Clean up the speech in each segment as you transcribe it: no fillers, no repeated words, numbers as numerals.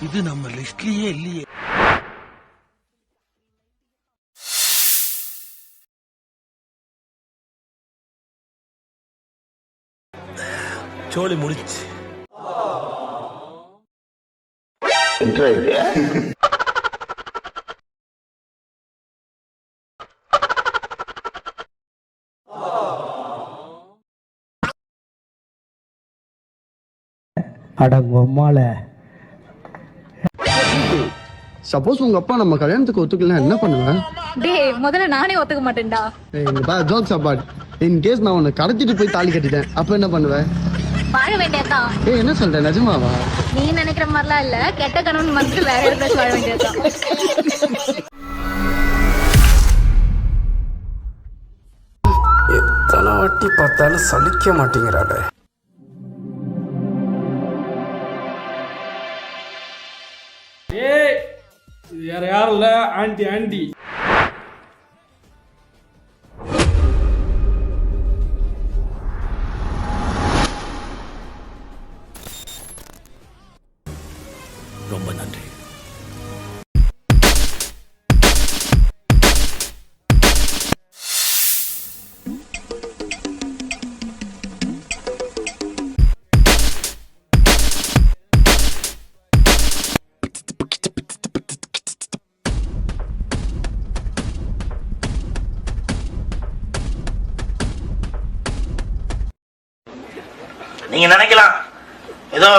இது நம்ம லிஸ்ட்லயே இல்லையே. சோலி முடிச்சு. அடங்கொம்மால சப்போஸ் உங்க அப்பா நம்ம கல்யாணத்துக்கு ஒத்துக்கலாம் என்ன பண்ணுவேன்? டேய் முதல்ல நானே ஒத்துக்க மாட்டேன்டா. ஜோக்ஸ் அபார்ட், இன் கேஸ் நான் உன்னை கடத்திட்டு போய் தாலி கட்டிட்டேன் அப்ப என்ன பண்ணுவேன்? வாழ வேண்டியதான். என்ன சொல்ற, நிஜமாவா? நீ நினைக்கிற மாதிரிலாம் இல்ல, கெட்ட கணவன் வந்து வேற இடத்துல வாழ வேண்டியதான். எத்தனை வாட்டி பார்த்தாலும் சலிக்க மாட்டேங்கிறாளே. வேற யாரும் இல்ல, ஆண்டி. ரொம்ப நன்றி. நீங்க நினைக்கலாம் ஏதோ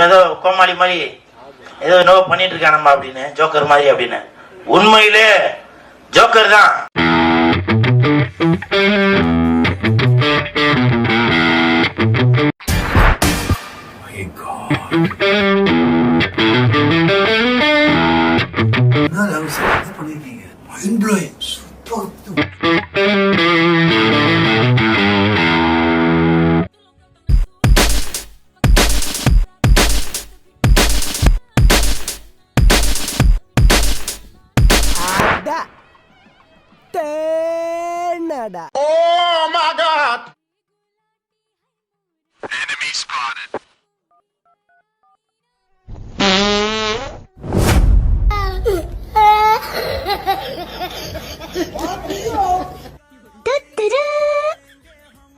ஏதோ கோமாளி மாதிரி ஏதோ என்னவோ பண்ணிட்டு இருக்கானம்மா அப்படின்னு, ஜோக்கர் மாதிரி அப்படின்னு. உண்மையிலே ஜோக்கர் தான். Oh my God! Enemy spotted.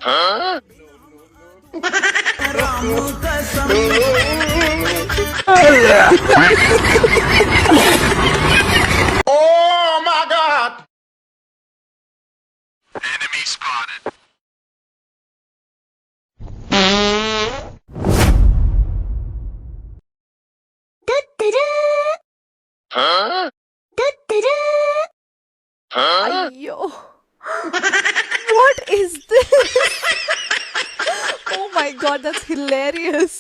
Huh? Oh my God! Enemy spotted. Huh? Huh? Yo. What is this? Oh my God, that's hilarious.